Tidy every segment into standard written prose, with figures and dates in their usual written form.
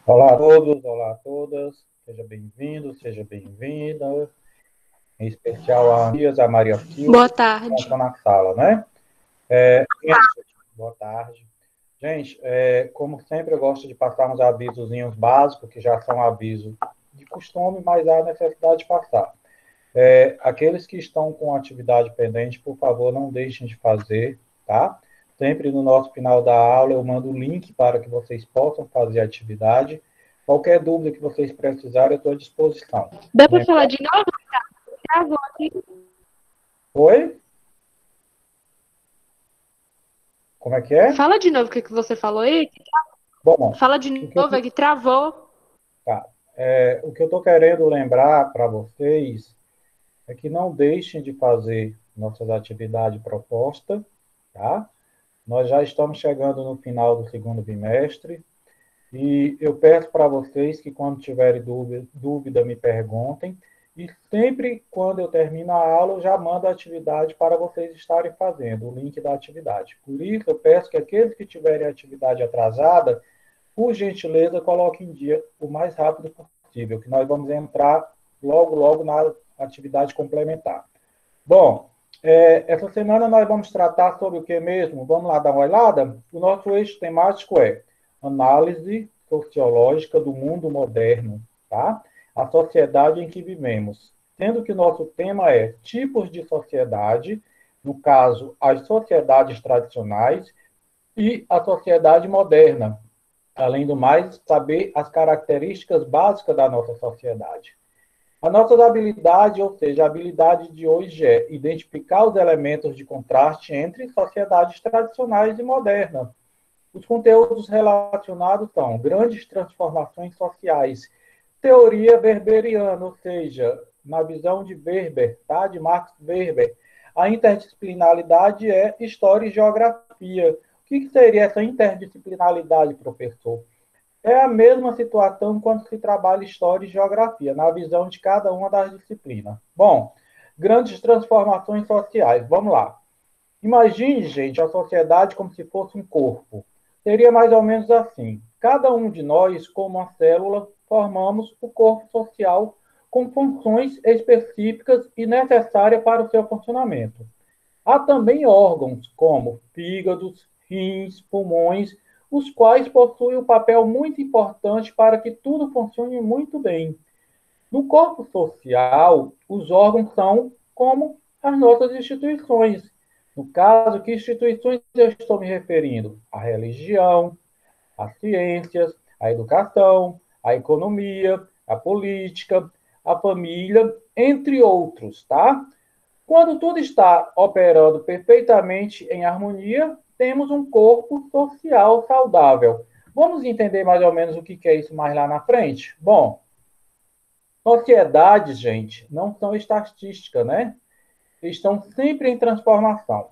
Olá a todos, olá a todas, seja bem-vindo, seja bem-vinda, em especial a Dias, a Maria Boa Silva, que tarde. estão na sala, né? Boa tarde. Gente, como sempre, eu gosto de passar uns avisozinhos básicos, que já são avisos de costume, mas há necessidade de passar. Aqueles que estão com atividade pendente, por favor, não deixem de fazer, tá? Sempre no nosso final da aula eu mando o link para que vocês possam fazer a atividade. Qualquer dúvida que vocês precisarem, eu estou à disposição. Dá para falar Lembra? de novo? Travou aqui. Oi? Como é que é? Fala de novo o que você falou aí. Bom, Fala de o que eu, novo, é que travou. tá, o que eu estou querendo lembrar para vocês é que não deixem de fazer nossas atividades propostas, tá? Nós já estamos chegando no final do segundo bimestre. E eu peço para vocês que, quando tiverem dúvida, me perguntem. E sempre, quando eu termino a aula, eu já mando a atividade para vocês estarem fazendo, o link da atividade. Por isso, eu peço que aqueles que tiverem atividade atrasada, por gentileza, coloquem em dia o mais rápido possível, que nós vamos entrar logo, logo na atividade complementar. Bom, essa semana nós vamos tratar sobre o que mesmo? Vamos lá dar uma olhada? O nosso eixo temático é análise sociológica do mundo moderno, tá? A sociedade em que vivemos. Sendo que o nosso tema é tipos de sociedade, no caso, as sociedades tradicionais e a sociedade moderna. Além do mais, saber as características básicas da nossa sociedade. A nossa habilidade, ou seja, a habilidade de hoje é identificar os elementos de contraste entre sociedades tradicionais e modernas. Os conteúdos relacionados são grandes transformações sociais, teoria weberiana, ou seja, na visão de Weber, tá? De Max Weber, a interdisciplinaridade é história e geografia. O que seria essa interdisciplinaridade, professor? É a mesma situação quando se trabalha história e geografia, na visão de cada uma das disciplinas. Bom, grandes transformações sociais. Vamos lá. Imagine, gente, a sociedade como se fosse um corpo. Seria mais ou menos assim. Cada um de nós, como uma célula, formamos o corpo social com funções específicas e necessárias para o seu funcionamento. Há também órgãos como fígados, rins, pulmões, os quais possuem um papel muito importante para que tudo funcione muito bem. No corpo social, os órgãos são como as nossas instituições. No caso, que instituições eu estou me referindo? A religião, as ciências, a educação, a economia, a política, a família, entre outros, tá? Quando tudo está operando perfeitamente em harmonia, temos um corpo social saudável. Vamos entender mais ou menos o que é isso mais lá na frente? Bom, sociedades, gente, não são estatísticas, né? Estão sempre em transformação.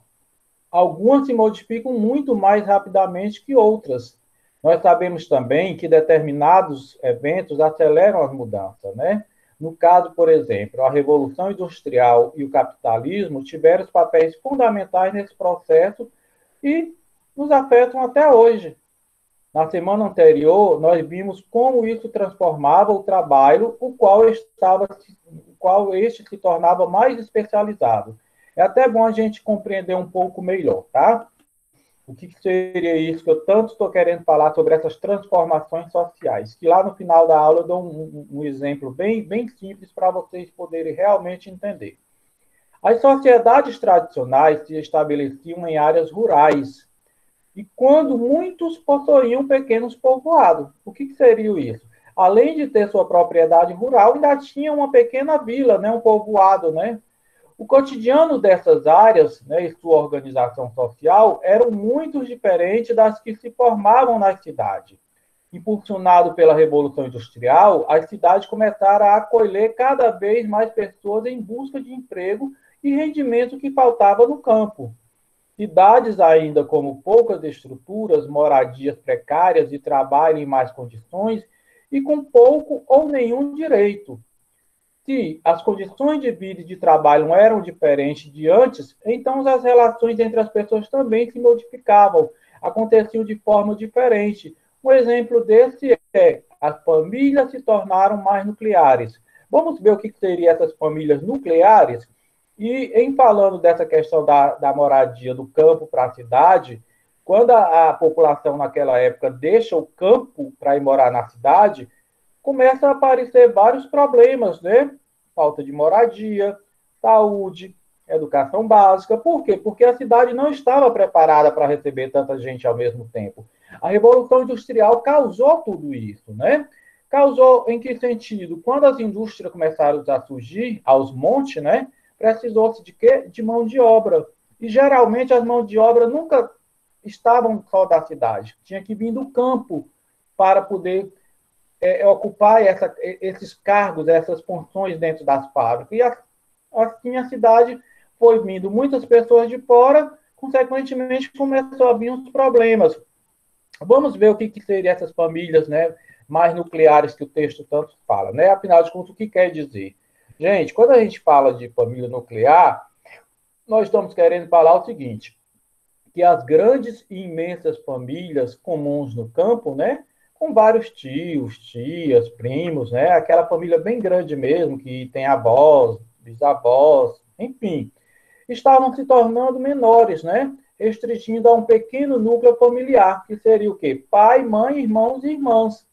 Algumas se modificam muito mais rapidamente que outras. Nós sabemos também que determinados eventos aceleram as mudanças, né? No caso, por exemplo, a Revolução Industrial e o capitalismo tiveram os papéis fundamentais nesse processo e nos afetam até hoje. Na semana anterior, nós vimos como isso transformava o trabalho, o qual este se tornava mais especializado. É até bom a gente compreender um pouco melhor, tá? O que seria isso que eu tanto estou querendo falar sobre essas transformações sociais? Que lá no final da aula eu dou um exemplo bem simples para vocês poderem realmente entender. As sociedades tradicionais se estabeleciam em áreas rurais, e quando muitos possuíam pequenos povoados. O que seria isso? Além de ter sua propriedade rural, ainda tinha uma pequena vila, né, um povoado, né? O cotidiano dessas áreas, né, e sua organização social eram muito diferentes das que se formavam na cidade. Impulsionado pela Revolução Industrial, as cidades começaram a acolher cada vez mais pessoas em busca de emprego e rendimento que faltava no campo. Cidades ainda como poucas estruturas, moradias precárias e trabalho em más condições e com pouco ou nenhum direito. Se as condições de vida e de trabalho eram diferentes de antes, então as relações entre as pessoas também se modificavam, aconteciam de forma diferente. Um exemplo desse é As famílias se tornaram mais nucleares. Vamos ver o que seriam essas famílias nucleares? E em falando dessa questão da moradia do campo para a cidade, quando a população naquela época deixa o campo para ir morar na cidade, começam a aparecer vários problemas, né? Falta de moradia, saúde, educação básica. Por quê? Porque a cidade não estava preparada para receber tanta gente ao mesmo tempo. A Revolução Industrial causou tudo isso, né? Causou em que sentido? Quando as indústrias começaram a surgir aos montes, né? Precisou-se de quê? De mão de obra. E geralmente as mãos de obra nunca estavam só da cidade. Tinha que vir do campo para poder ocupar esses cargos, essas funções dentro das fábricas. E assim a cidade foi vindo muitas pessoas de fora, consequentemente começou a vir os problemas. Vamos ver o que seriam essas famílias, né, mais nucleares que o texto tanto fala, né? Afinal de contas, o que quer dizer? Gente, quando a gente fala de família nuclear, nós estamos querendo falar o seguinte, que as grandes e imensas famílias comuns no campo, né, com vários tios, tias, primos, né, aquela família bem grande mesmo, que tem avós, bisavós, enfim, estavam se tornando menores, né, restringindo a um pequeno núcleo familiar, que seria o quê? Pai, mãe, irmãos e irmãs.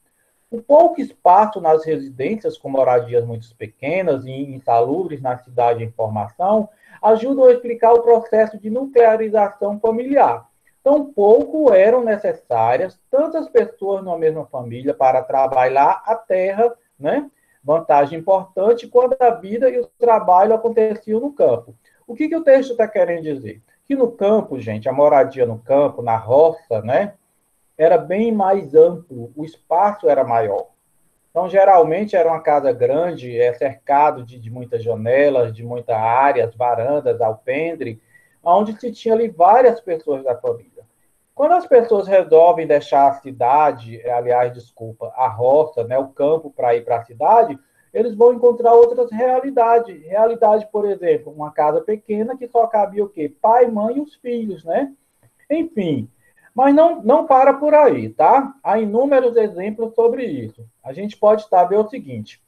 O pouco espaço nas residências, com moradias muito pequenas e insalubres na cidade em formação, ajudam a explicar o processo de nuclearização familiar. Tão pouco eram necessárias tantas pessoas numa mesma família para trabalhar a terra, né? Vantagem importante quando a vida e o trabalho aconteciam no campo. O que o texto está querendo dizer? Que no campo, gente, a moradia no campo, na roça, né? Era bem mais amplo, o espaço era maior. Então, geralmente, era uma casa grande, cercado de muitas janelas, de muitas áreas, varandas, alpendre, onde se tinha ali várias pessoas da família. Quando as pessoas resolvem deixar a cidade, aliás, desculpa, a roça, né, o campo para ir para a cidade, eles vão encontrar outras realidades. Realidade, por exemplo, uma casa pequena que só cabia o quê? Pai, mãe e os filhos, né? Enfim, mas não para por aí, tá? Há inúmeros exemplos sobre isso. A gente pode ver o seguinte,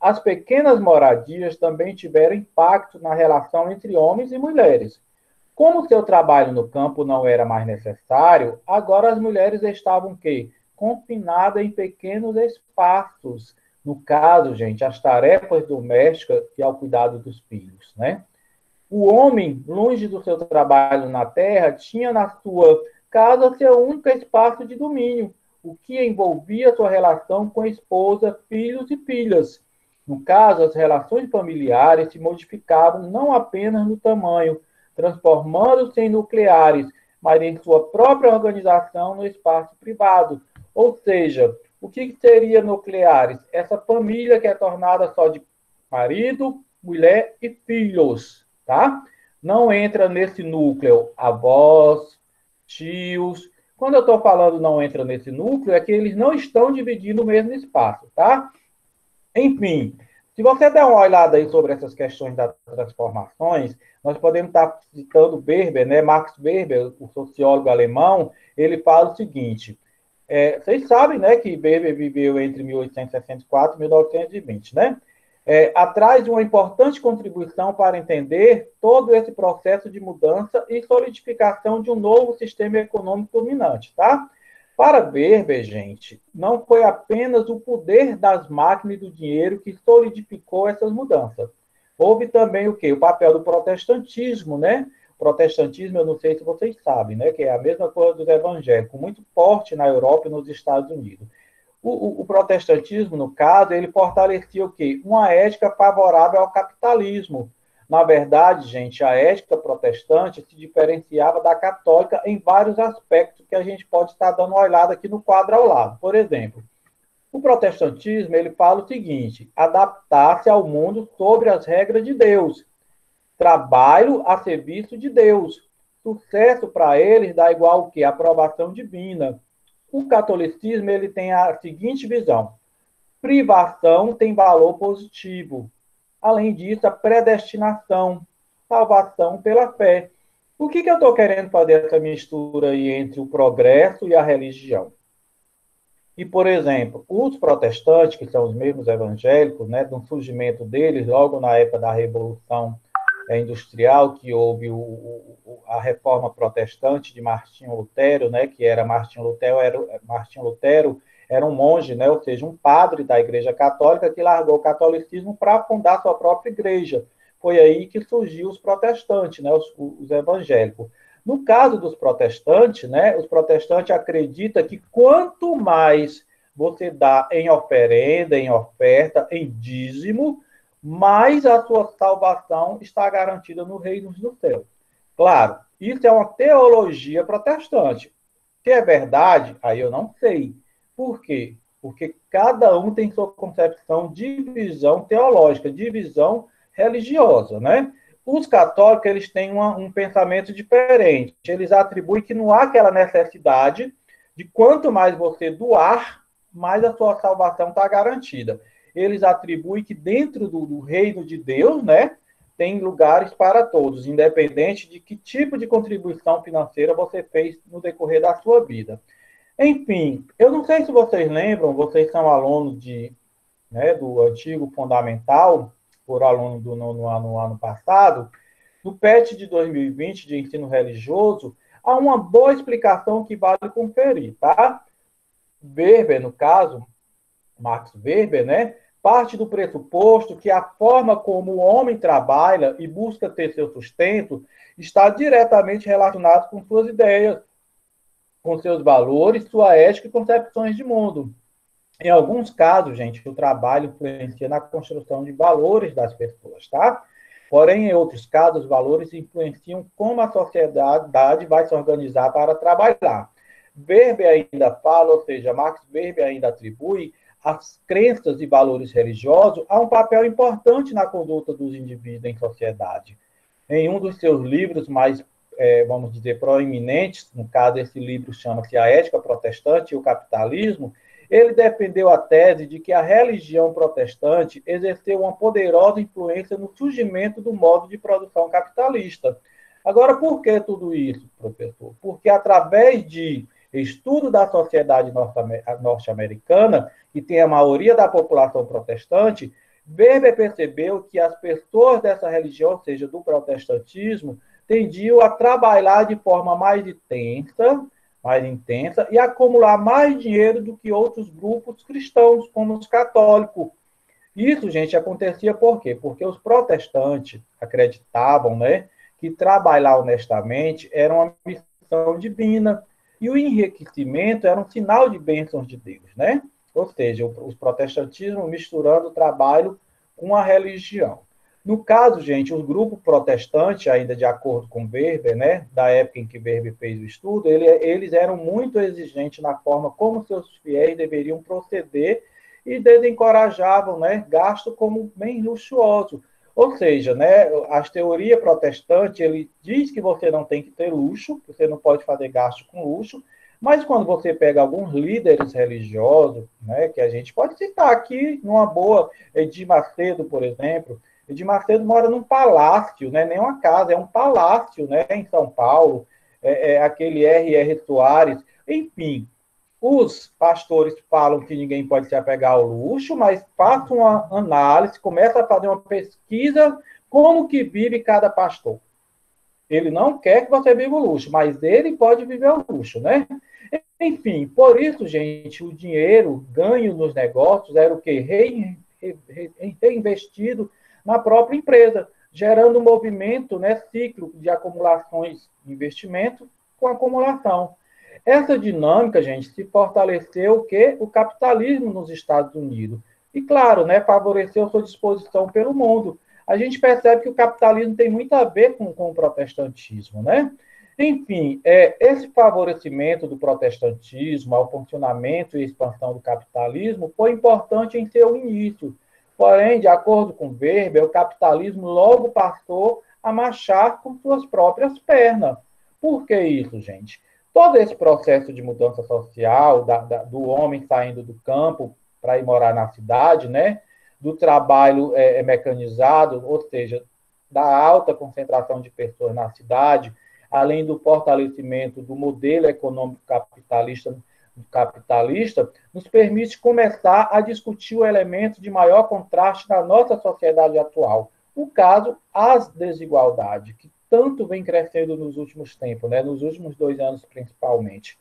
as pequenas moradias também tiveram impacto na relação entre homens e mulheres. Como seu trabalho no campo não era mais necessário, agora as mulheres estavam quê? Confinadas em pequenos espaços. No caso, gente, as tarefas domésticas e ao cuidado dos filhos, né? O homem, longe do seu trabalho na terra, tinha na sua casa seu único espaço de domínio, o que envolvia sua relação com a esposa, filhos e filhas. No caso, as relações familiares se modificavam não apenas no tamanho, transformando-se em nucleares, mas em sua própria organização no espaço privado. Ou seja, o que seria nucleares? Essa família que é tornada só de marido, mulher e filhos. Tá? Não entra nesse núcleo avós, tios. Quando eu estou falando não entra nesse núcleo, é que eles não estão dividindo o mesmo espaço, tá? Enfim, se você der uma olhada aí sobre essas questões das transformações, nós podemos estar citando Weber, né? Max Weber, o sociólogo alemão, ele fala o seguinte, vocês sabem, né, que Weber viveu entre 1864 e 1920, né? Atrás de uma importante contribuição para entender todo esse processo de mudança e solidificação de um novo sistema econômico dominante, tá? Para Weber, gente, não foi apenas o poder das máquinas e do dinheiro que solidificou essas mudanças. Houve também o quê? O papel do protestantismo, né? O protestantismo, eu não sei se vocês sabem, né? Que é a mesma coisa dos evangélicos, muito forte na Europa e nos Estados Unidos. O protestantismo, no caso, ele fortalecia o quê? Uma ética favorável ao capitalismo. Na verdade, gente, a ética protestante se diferenciava da católica em vários aspectos que a gente pode estar dando uma olhada aqui no quadro ao lado. Por exemplo, o protestantismo, ele fala o seguinte, adaptar-se ao mundo sobre as regras de Deus, trabalho a serviço de Deus. Sucesso para eles dá igual o quê? Aprovação divina. O catolicismo ele tem a seguinte visão: privação tem valor positivo. Além disso, a predestinação, salvação pela fé. O que eu estou querendo fazer essa mistura aí entre o progresso e a religião? E, por exemplo, os protestantes, que são os mesmos evangélicos, né, do surgimento deles, logo na época da Revolução Industrial, que houve a reforma protestante de Martinho Lutero, né, que era Martinho Lutero era um monge, né, ou seja, um padre da Igreja Católica que largou o catolicismo para fundar sua própria igreja. Foi aí que surgiu os protestantes, né, os evangélicos. No caso dos protestantes, né, os protestantes acreditam que quanto mais você dá em oferenda, em oferta, em dízimo, mais a sua salvação está garantida no reino do céu. Claro, isso é uma teologia protestante. Se é verdade, aí eu não sei. Por quê? Porque cada um tem sua concepção de visão teológica, de visão religiosa, né? Os católicos, eles têm um pensamento diferente. Eles atribuem que não há aquela necessidade de quanto mais você doar, mais a sua salvação está garantida. Eles atribuem que dentro do reino de Deus, né, tem lugares para todos, independente de que tipo de contribuição financeira você fez no decorrer da sua vida. Enfim, eu não sei se vocês lembram, vocês são alunos do antigo fundamental, por aluno no ano passado, no PET de 2020 de ensino religioso, há uma boa explicação que vale conferir, tá? Weber, no caso, Max Weber, né, parte do pressuposto que a forma como o homem trabalha e busca ter seu sustento está diretamente relacionado com suas ideias, com seus valores, sua ética e concepções de mundo. Em alguns casos, gente, o trabalho influencia na construção de valores das pessoas, tá? Porém, em outros casos, os valores influenciam como a sociedade vai se organizar para trabalhar. Weber ainda fala, ou seja, Max Weber ainda atribui as crenças e valores religiosos a um papel importante na conduta dos indivíduos em sociedade. Em um dos seus livros mais, vamos dizer, proeminentes, no caso, esse livro chama-se A Ética Protestante e o Capitalismo, ele defendeu a tese de que a religião protestante exerceu uma poderosa influência no surgimento do modo de produção capitalista. Agora, por que tudo isso, professor? Porque através de estudo da sociedade norte-americana, que tem a maioria da população protestante, Weber percebeu que as pessoas dessa religião, ou seja, do protestantismo, tendiam a trabalhar de forma mais intensa e acumular mais dinheiro do que outros grupos cristãos, como os católicos. Isso, gente, acontecia por quê? Porque os protestantes acreditavam, né, que trabalhar honestamente era uma missão divina e o enriquecimento era um sinal de bênçãos de Deus, né? Ou seja, o protestantismo misturando o trabalho com a religião. No caso, gente, o grupo protestante, ainda de acordo com Weber, né, da época em que Weber fez o estudo, eles eram muito exigentes na forma como seus fiéis deveriam proceder e desencorajavam, né, gasto como bem luxuoso. Ou seja, né, a teoria protestante, ele diz que você não tem que ter luxo, você não pode fazer gasto com luxo, mas quando você pega alguns líderes religiosos, né, que a gente pode citar aqui numa boa, Edir Macedo, por exemplo, Edir Macedo mora num palácio, né, nem uma casa, é um palácio, né, em São Paulo, aquele R.R. Soares, enfim, os pastores falam que ninguém pode se apegar ao luxo, mas façam uma análise, começa a fazer uma pesquisa como que vive cada pastor. Ele não quer que você viva o luxo, mas ele pode viver o luxo, né? Enfim, por isso, gente, o dinheiro ganho nos negócios era o quê? Reinvestido na própria empresa, gerando um movimento, né, ciclo de acumulações de investimento com acumulação. Essa dinâmica, gente, se fortaleceu o quê? O capitalismo nos Estados Unidos. E, claro, né, favoreceu sua disposição pelo mundo. A gente percebe que o capitalismo tem muito a ver com o protestantismo, né? Enfim, esse favorecimento do protestantismo ao funcionamento e expansão do capitalismo foi importante em seu início. Porém, de acordo com Weber, o capitalismo logo passou a marchar com suas próprias pernas. Por que isso, gente? Todo esse processo de mudança social, do homem saindo do campo para ir morar na cidade, né? Do trabalho mecanizado, ou seja, da alta concentração de pessoas na cidade, além do fortalecimento do modelo econômico capitalista capitalista nos permite começar a discutir o elemento de maior contraste na nossa sociedade atual. O caso, as desigualdades, que tanto vem crescendo nos últimos tempos, né? Nos últimos 2 anos principalmente.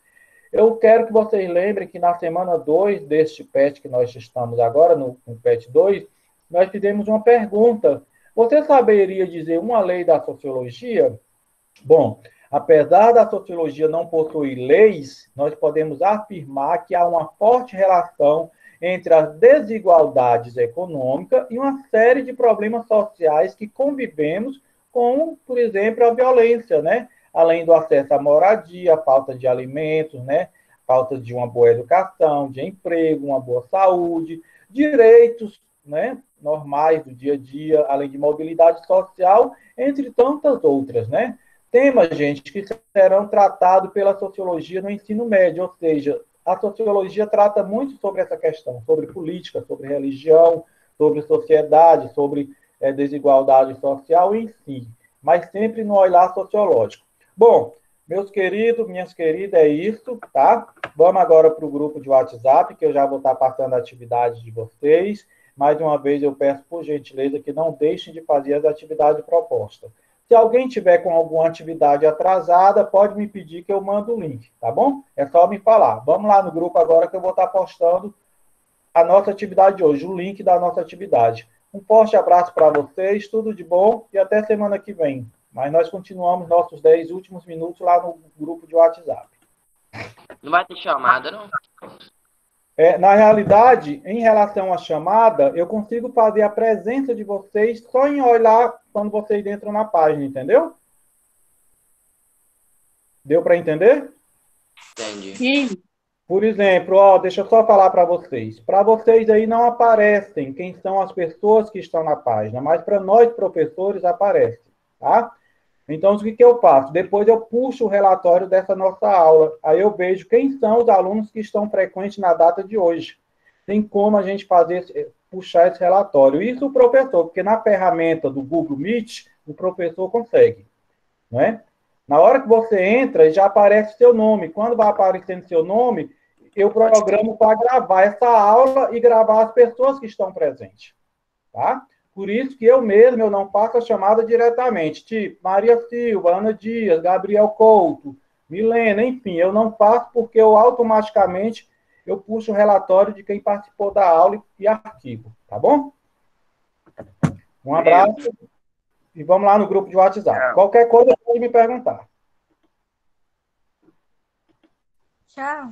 Eu quero que vocês lembrem que na semana 2 deste PET que nós estamos agora, no PET 2, nós fizemos uma pergunta. Você saberia dizer uma lei da sociologia? Bom, apesar da sociologia não possuir leis, nós podemos afirmar que há uma forte relação entre as desigualdades econômicas e uma série de problemas sociais que convivemos com, por exemplo, a violência, né? Além do acesso à moradia, a falta de alimentos, né? Falta de uma boa educação, de emprego, uma boa saúde, direitos, né? Normais do dia a dia, além de mobilidade social, entre tantas outras, né? Temas, gente, que serão tratados pela sociologia no ensino médio, ou seja, a sociologia trata muito sobre essa questão, sobre política, sobre religião, sobre sociedade, sobre desigualdade social em si, mas sempre no olhar sociológico. Bom, meus queridos, minhas queridas, é isso, tá? Vamos agora para o grupo de WhatsApp, que eu já vou estar passando a atividade de vocês. Mais uma vez, eu peço, por gentileza, que não deixem de fazer as atividades propostas. Se alguém tiver com alguma atividade atrasada, pode me pedir que eu mando o link, tá bom? É só me falar. Vamos lá no grupo agora que eu vou estar postando a nossa atividade de hoje, o link da nossa atividade. Um forte abraço para vocês, tudo de bom e até semana que vem. Mas nós continuamos nossos 10 últimos minutos lá no grupo de WhatsApp. Não vai ter chamada, não? Na realidade, em relação à chamada, eu consigo fazer a presença de vocês só em olhar quando vocês entram na página, entendeu? Deu para entender? Entendi. Sim. Por exemplo, deixa eu só falar para vocês. Para vocês aí não aparecem quem são as pessoas que estão na página, mas para nós, professores, aparece, tá? Então, o que eu faço? Depois eu puxo o relatório dessa nossa aula. Aí eu vejo quem são os alunos que estão frequentes na data de hoje. Tem como a gente puxar esse relatório. Isso o professor, porque na ferramenta do Google Meet, o professor consegue, não é? Na hora que você entra, já aparece seu nome. Quando vai aparecendo seu nome, eu programo para gravar essa aula e gravar as pessoas que estão presentes, tá? Por isso que eu mesmo eu não faço a chamada diretamente, tipo Maria Silva, Ana Dias, Gabriel Couto, Milena, enfim, eu não faço porque eu automaticamente eu puxo o relatório de quem participou da aula e arquivo, tá bom? Um abraço e vamos lá no grupo de WhatsApp. Qualquer coisa pode me perguntar. Tchau.